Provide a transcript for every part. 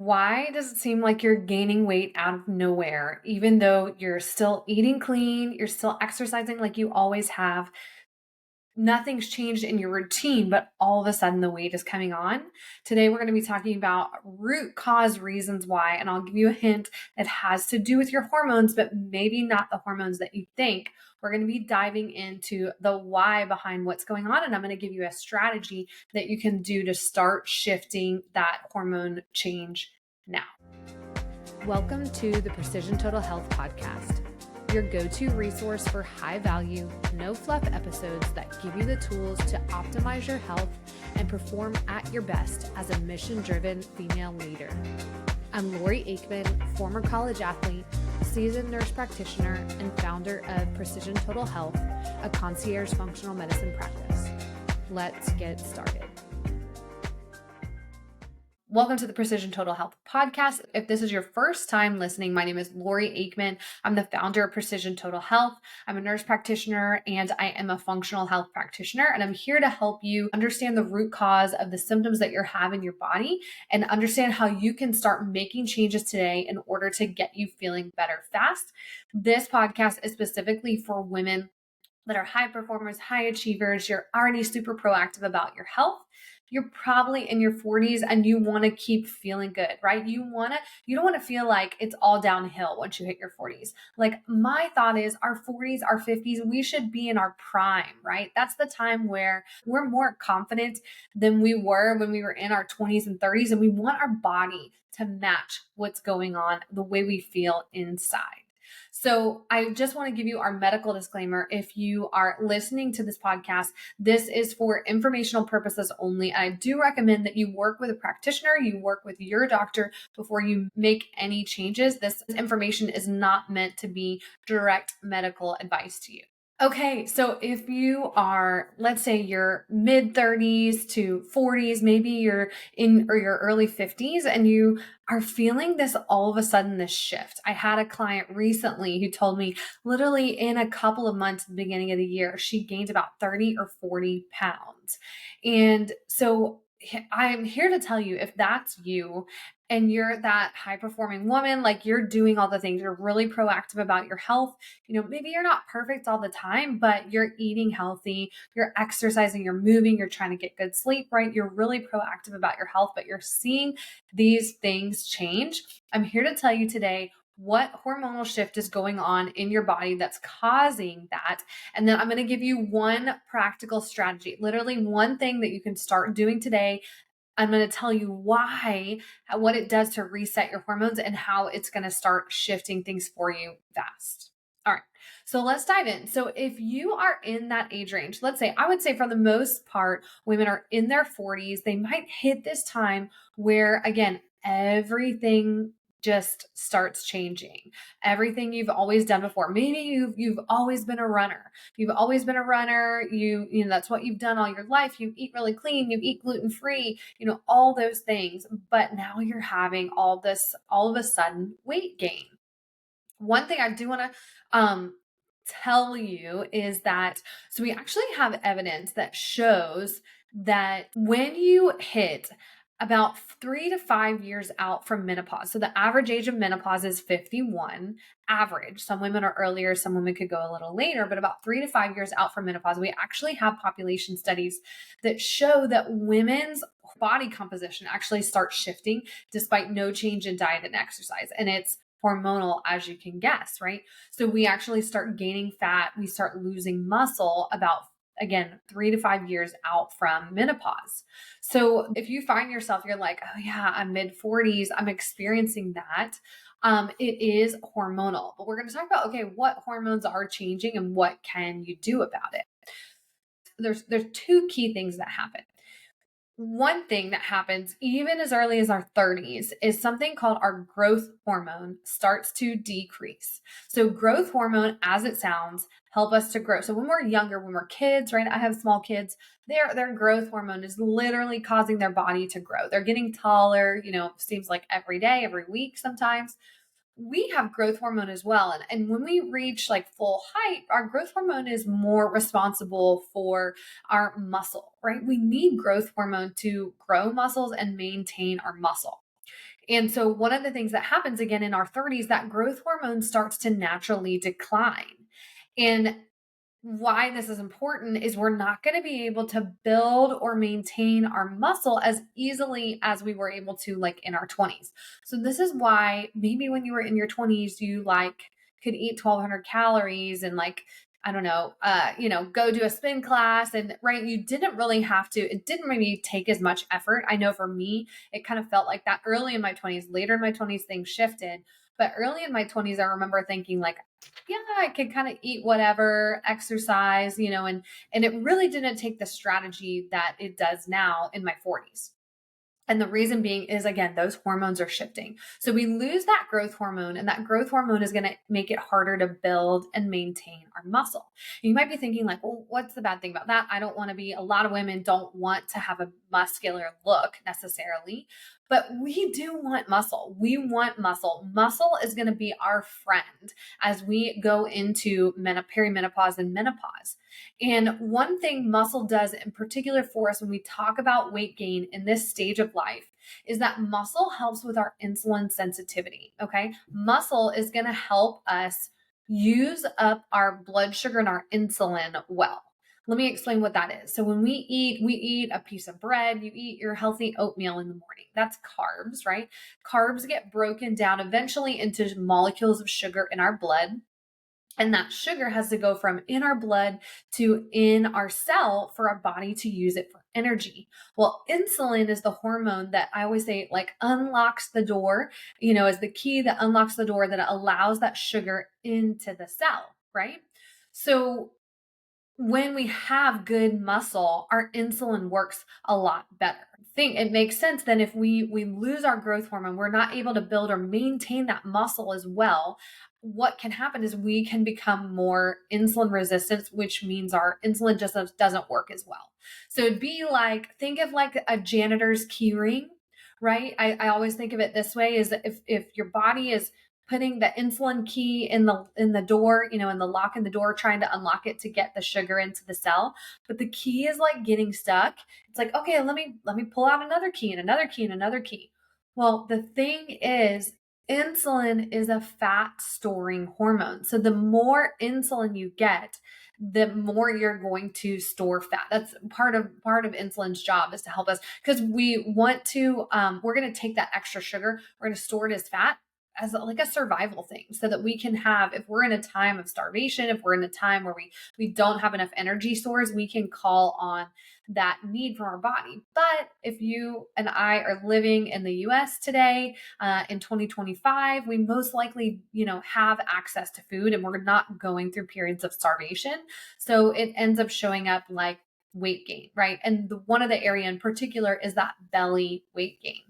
Why does it seem like you're gaining weight out of nowhere, even though you're still eating clean, you're still exercising like you always have? Nothing's changed in your routine, but all of a sudden the weight is coming on. Today, we're going to be talking about root cause reasons why, and I'll give you a hint. It has to do with your hormones, but maybe not the hormones that you think. We're going to be diving into the why behind what's going on, and I'm going to give you a strategy that you can do to start shifting that hormone change now. Welcome to the Precision Total Health Podcast, your go-to resource for high-value, no-fluff episodes that give you the tools to optimize your health and perform at your best as a mission-driven female leader. I'm Lori Aikman, former college athlete, seasoned nurse practitioner, and founder of Precision Total Health, a concierge functional medicine practice. Let's get started. Welcome to the Precision Total Health Podcast. If this is your first time listening, my name is Lori Aikman. I'm the founder of Precision Total Health. I'm a nurse practitioner and I am a functional health practitioner. And I'm here to help you understand the root cause of the symptoms that you have in your body and understand how you can start making changes today in order to get you feeling better fast. This podcast is specifically for women that are high performers, high achievers. You're already super proactive about your health. You're probably in your 40s and you want to keep feeling good, right? You don't want to feel like it's all downhill once you hit your 40s. Like my thought is our 40s, our 50s, we should be in our prime, right? That's the time where we're more confident than we were when we were in our 20s and 30s. And we want our body to match what's going on, the way we feel inside. So I just want to give you our medical disclaimer. If you are listening to this podcast, this is for informational purposes only. And I do recommend that you work with a practitioner, you work with your doctor before you make any changes. This information is not meant to be direct medical advice to you. Okay, so if you are, let's say you're mid 30s to 40s, maybe you're in or your early 50s and you are feeling this all of a sudden, this shift. I had a client recently who told me literally in a couple of months at the beginning of the year, she gained about 30 or 40 pounds. And so I'm here to tell you, if that's you and you're that high performing woman, like you're doing all the things, you're really proactive about your health. Maybe you're not perfect all the time, but you're eating healthy, you're exercising, you're moving, you're trying to get good sleep, right? You're really proactive about your health, but you're seeing these things change. I'm here to tell you today what hormonal shift is going on in your body that's causing that. And then I'm going to give you one practical strategy, literally one thing that you can start doing today. I'm going to tell you what it does to reset your hormones and how it's going to start shifting things for you fast. All right, so let's dive in. So if you are in that age range, I would say for the most part, women are in their 40s. They might hit this time where, again, everything just starts changing. Everything you've always done before. Maybe you've always been a runner. You've always been a runner. That's what you've done all your life. You eat really clean. You eat gluten-free. All those things. But now you're having all of a sudden weight gain. One thing I do want to tell you is that, so we actually have evidence that shows that when you hit about 3 to 5 years out from menopause, so the average age of menopause is 51, average. Some women are earlier, some women could go a little later, but about 3 to 5 years out from menopause, we actually have population studies that show that women's body composition actually starts shifting despite no change in diet and exercise. And it's hormonal, as you can guess, right? So we actually start gaining fat, we start losing muscle about, again, 3 to 5 years out from menopause. So if you find yourself, you're like, oh yeah, I'm mid 40s, I'm experiencing that. It is hormonal, but we're going to talk about, okay, what hormones are changing and what can you do about it? There's two key things that happen. One thing that happens even as early as our 30s is something called our growth hormone starts to decrease. So growth hormone, as it sounds, help us to grow. So when we're younger, when we're kids, right? I have small kids, their growth hormone is literally causing their body to grow. They're getting taller, seems like every day, every week sometimes. We have growth hormone as well. And when we reach like full height, our growth hormone is more responsible for our muscle, right? We need growth hormone to grow muscles and maintain our muscle. And so one of the things that happens again in our 30s, that growth hormone starts to naturally decline. And why this is important is we're not going to be able to build or maintain our muscle as easily as we were able to like in our 20s. So this is why maybe when you were in your 20s you like could eat 1200 calories and like I don't know, go do a spin class and right, you didn't really have to, it didn't maybe take as much effort. I know for me, it kind of felt like that early in my 20s, later in my 20s, things shifted. But early in my 20s, I remember thinking like, yeah, I could kind of eat whatever, exercise, and it really didn't take the strategy that it does now in my 40s. And the reason being is, again, those hormones are shifting. So we lose that growth hormone, and that growth hormone is going to make it harder to build and maintain our muscle. And you might be thinking, like, well, what's the bad thing about that? I don't want to be, a lot of women don't want to have a muscular look necessarily, but we do want muscle. We want muscle. Muscle is going to be our friend as we go into perimenopause and menopause. And one thing muscle does in particular for us when we talk about weight gain in this stage of life is that muscle helps with our insulin sensitivity. Okay. Muscle is going to help us use up our blood sugar and our insulin well. Let me explain what that is. So when we eat a piece of bread, you eat your healthy oatmeal in the morning. That's carbs, right? Carbs get broken down eventually into molecules of sugar in our blood. And that sugar has to go from in our blood to in our cell for our body to use it for energy. Well, insulin is the hormone that I always say like unlocks the door, is the key that unlocks the door that allows that sugar into the cell, right? So when we have good muscle, our insulin works a lot better. It makes sense then if we lose our growth hormone, we're not able to build or maintain that muscle as well. What can happen is we can become more insulin resistant, which means our insulin just doesn't work as well. So it'd be like, think of like a janitor's key ring, right? I always think of it this way is that if your body is putting the insulin key in the door, in the lock in the door, trying to unlock it to get the sugar into the cell. But the key is like getting stuck. It's like, okay, let me pull out another key and another key and another key. Well, the thing is, insulin is a fat storing hormone. So the more insulin you get, the more you're going to store fat. That's part of insulin's job is to help us because we want to, we're going to take that extra sugar, we're going to store it as fat as like a survival thing so that we can have, if we're in a time of starvation, if we're in a time where we don't have enough energy stores, we can call on that need from our body. But if you and I are living in the US today, in 2025, we most likely, have access to food and we're not going through periods of starvation. So it ends up showing up like weight gain, right? And one of the area in particular is that belly weight gain.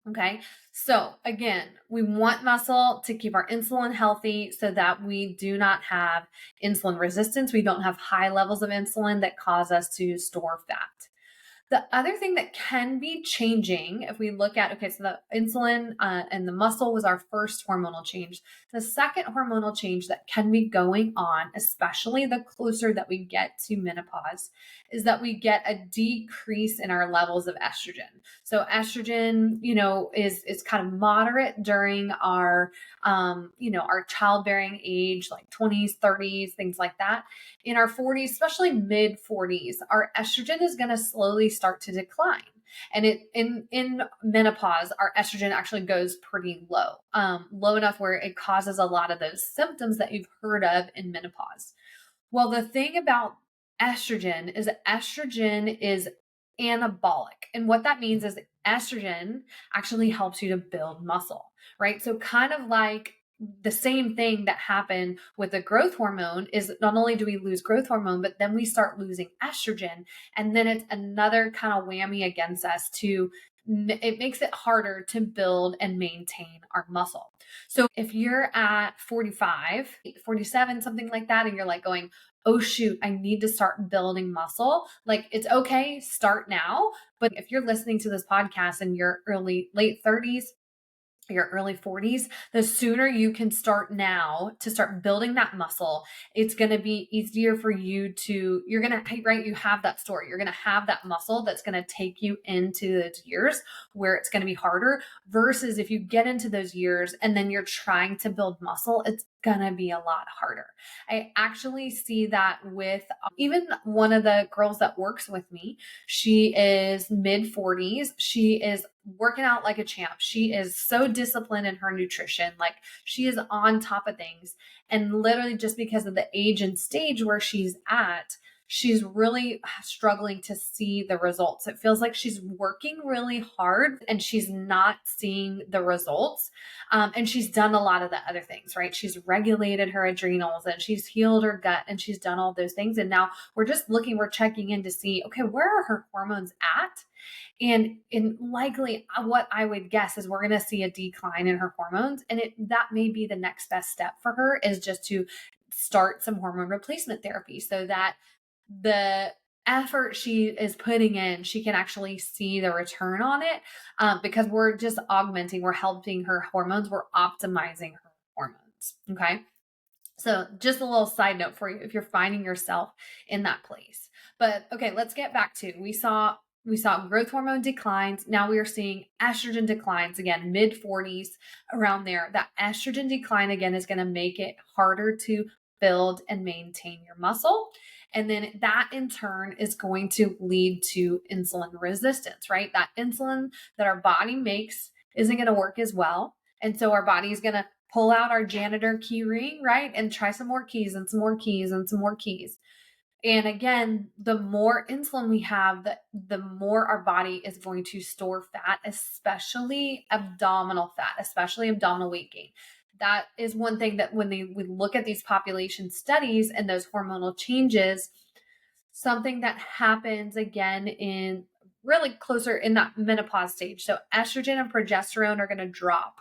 Okay. So again, we want muscle to keep our insulin healthy so that we do not have insulin resistance. We don't have high levels of insulin that cause us to store fat. The other thing that can be changing, if we look at, okay, so the insulin and the muscle was our first hormonal change. The second hormonal change that can be going on, especially the closer that we get to menopause, is that we get a decrease in our levels of estrogen. So estrogen, is kind of moderate during our, our childbearing age, like 20s, 30s, things like that. In our 40s, especially mid 40s, our estrogen is going to slowly start to decline. And in menopause, our estrogen actually goes pretty low, low enough where it causes a lot of those symptoms that you've heard of in menopause. Well, the thing about estrogen is anabolic. And what that means is estrogen actually helps you to build muscle, right? So kind of like the same thing that happened with the growth hormone is not only do we lose growth hormone, but then we start losing estrogen. And then it's another kind of whammy against us it makes it harder to build and maintain our muscle. So if you're at 45, 47, something like that, and you're like going, oh shoot, I need to start building muscle. Like it's okay, start now. But if you're listening to this podcast in your late 30s, your early 40s, the sooner you can start now to start building that muscle, it's going to be easier for you to, you're going to, right? You have that story. You're going to have that muscle that's going to take you into those years where it's going to be harder, versus if you get into those years and then you're trying to build muscle, it's going to be a lot harder. I actually see that with even one of the girls that works with me. She is mid 40s. She is working out like a champ. She is so disciplined in her nutrition. Like, she is on top of things. And literally just because of the age and stage where she's at, she's really struggling to see the results. It feels like she's working really hard and she's not seeing the results. And she's done a lot of the other things, right? She's regulated her adrenals and she's healed her gut and she's done all those things. And now we're checking in to see, okay, where are her hormones at? And likely what I would guess is we're going to see a decline in her hormones. And that may be the next best step for her, is just to start some hormone replacement therapy so that the effort she is putting in, she can actually see the return on it, because we're just we're helping her hormones, we're optimizing her hormones. Okay. So just a little side note for you if you're finding yourself in that place. But okay, let's get back to, we saw growth hormone declines. Now we are seeing estrogen declines again, mid 40s, around there. That estrogen decline again is going to make it harder to build and maintain your muscle. And then that in turn is going to lead to insulin resistance, right? That insulin that our body makes isn't going to work as well. And so our body is going to pull out our janitor key ring, right? And try some more keys and some more keys and some more keys. And again, the more insulin we have, the more our body is going to store fat, especially abdominal fat, especially abdominal weight gain. That is one thing that when we look at these population studies and those hormonal changes, something that happens again in really closer in that menopause stage. So estrogen and progesterone are going to drop.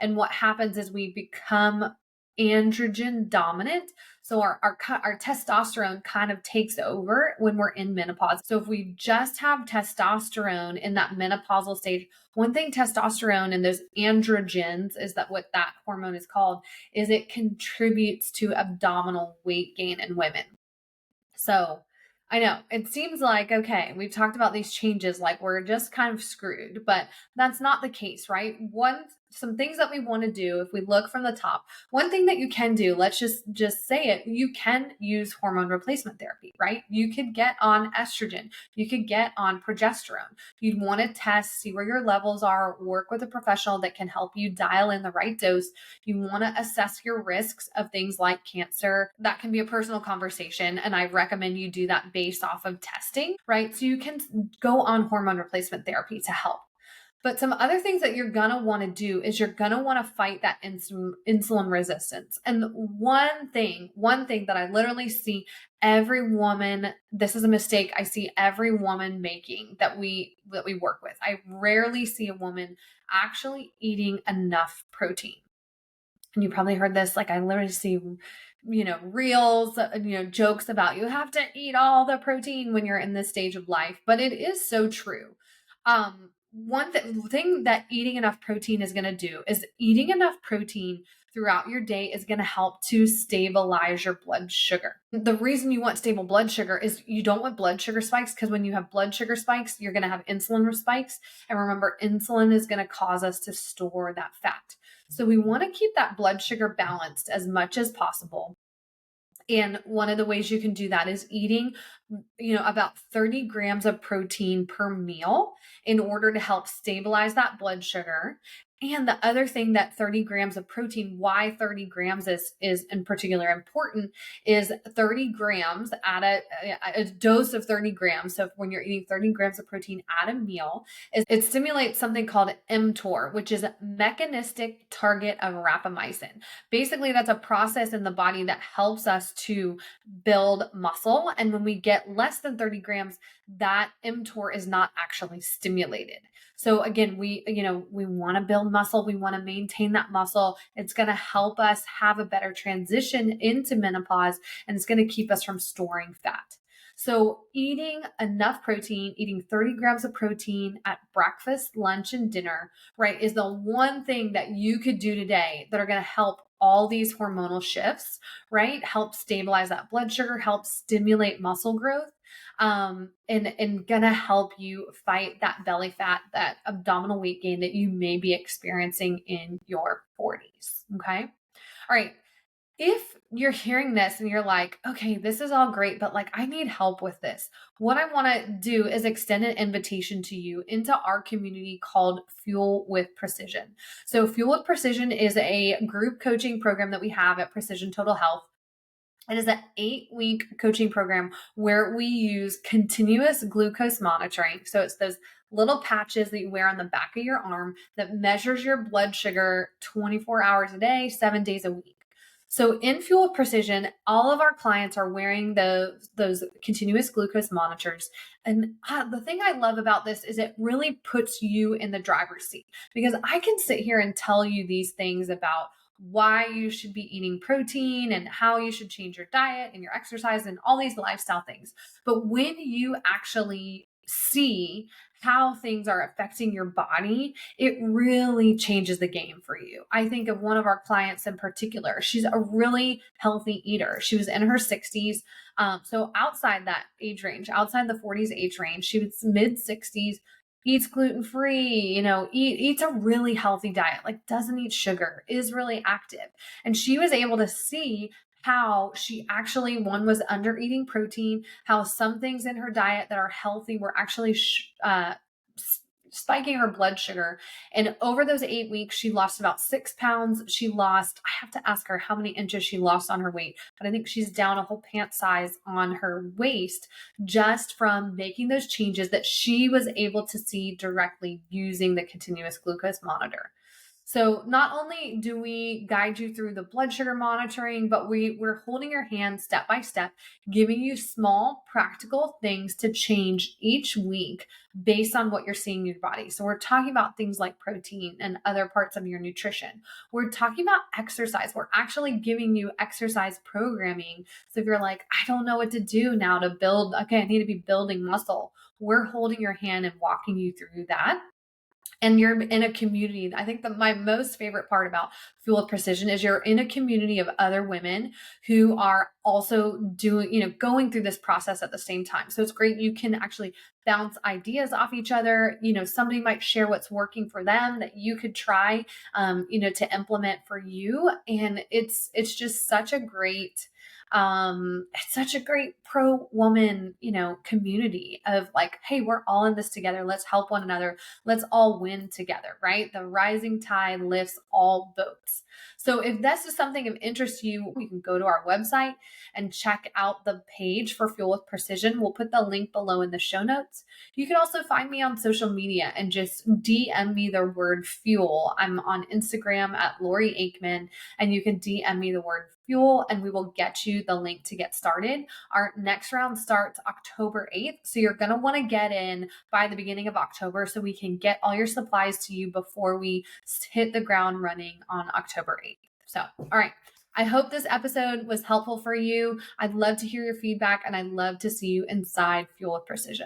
And what happens is we become androgen dominant. So our testosterone kind of takes over when we're in menopause. So if we just have testosterone in that menopausal stage, one thing testosterone and those androgens, is that what that hormone is called, is it contributes to abdominal weight gain in women. So I know it seems like, okay, we've talked about these changes, like we're just kind of screwed, but that's not the case, right? Some things that we want to do, if we look from the top, one thing that you can do, let's just say it, you can use hormone replacement therapy, right? You could get on estrogen, you could get on progesterone. You'd want to test, see where your levels are, work with a professional that can help you dial in the right dose. You want to assess your risks of things like cancer. That can be a personal conversation, and I recommend you do that based off of testing, right? So you can go on hormone replacement therapy to help. But some other things that you're going to want to do is you're going to want to fight that insulin resistance. And one thing that I literally see every woman, this is a mistake I see every woman making that we work with. I rarely see a woman actually eating enough protein. And you probably heard this, like I literally see, reels, jokes about you have to eat all the protein when you're in this stage of life, but it is so true. One thing that eating enough protein is going to do is eating enough protein throughout your day is going to help to stabilize your blood sugar. The reason you want stable blood sugar is you don't want blood sugar spikes, because when you have blood sugar spikes, you're going to have insulin spikes. And remember, insulin is going to cause us to store that fat. So we want to keep that blood sugar balanced as much as possible. And one of the ways you can do that is eating, about 30 grams of protein per meal in order to help stabilize that blood sugar. And the other thing that 30 grams of protein, why 30 grams is in particular important, is 30 grams at a dose of 30 grams. So when you're eating 30 grams of protein at a meal, it stimulates something called mTOR, which is a mechanistic target of rapamycin. Basically, that's a process in the body that helps us to build muscle. And when we get less than 30 grams, that mTOR is not actually stimulated. So again, we want to build muscle. We want to maintain that muscle. It's going to help us have a better transition into menopause, and it's going to keep us from storing fat. So eating enough protein, eating 30 grams of protein at breakfast, lunch, and dinner, right, is the one thing that you could do today that are going to help all these hormonal shifts, right? Help stabilize that blood sugar, help stimulate muscle growth, and gonna help you fight that belly fat, that abdominal weight gain that you may be experiencing in your 40s. Okay. All right. If you're hearing this and you're like, okay, this is all great, but like I need help with this, what I want to do is extend an invitation to you into our community called Fuel with Precision. So, Fuel with Precision is a group coaching program that we have at Precision Total Health. It is an 8-week coaching program where we use continuous glucose monitoring. So it's those little patches that you wear on the back of your arm that measures your blood sugar 24 hours a day, 7 days a week. So in Fuel with Precision, all of our clients are wearing those continuous glucose monitors. And the thing I love about this is it really puts you in the driver's seat, because I can sit here and tell you these things about why you should be eating protein and how you should change your diet and your exercise and all these lifestyle things. But when you actually see how things are affecting your body, it really changes the game for you. I think of one of our clients in particular. She's a really healthy eater. She was in her 60s. So outside that age range, outside the 40s age range, she was mid 60s, eats gluten-free, eats a really healthy diet, like doesn't eat sugar, is really active. And she was able to see how she actually, one, was under eating protein, how some things in her diet that are healthy were actually spiking her blood sugar. And over those 8 weeks, she lost about 6 pounds. I have to ask her how many inches she lost on her weight, but I think she's down a whole pant size on her waist just from making those changes that she was able to see directly using the continuous glucose monitor. So not only do we guide you through the blood sugar monitoring, but we're holding your hand step by step, giving you small practical things to change each week based on what you're seeing in your body. So we're talking about things like protein and other parts of your nutrition. We're talking about exercise. We're actually giving you exercise programming. So if you're like, I don't know what to do now to build, okay, I need to be building muscle, we're holding your hand and walking you through that. And you're in a community. I think that my most favorite part about Fuel with Precision is you're in a community of other women who are also going through this process at the same time. So it's great. You can actually bounce ideas off each other. Somebody might share what's working for them that you could try, to implement for you. And it's just such a great, it's such a great pro woman, community of like, hey, we're all in this together. Let's help one another. Let's all win together, right? The rising tide lifts all boats. So if this is something of interest to you, you can go to our website and check out the page for Fuel with Precision. We'll put the link below in the show notes. You can also find me on social media and just DM me the word fuel. I'm on Instagram at Lori Aikman, and you can DM me the word fuel and we will get you the link to get started. Our next round starts October 8th. So you're going to want to get in by the beginning of October so we can get all your supplies to you before we hit the ground running on October 8th. So, all right. I hope this episode was helpful for you. I'd love to hear your feedback and I'd love to see you inside Fuel with Precision.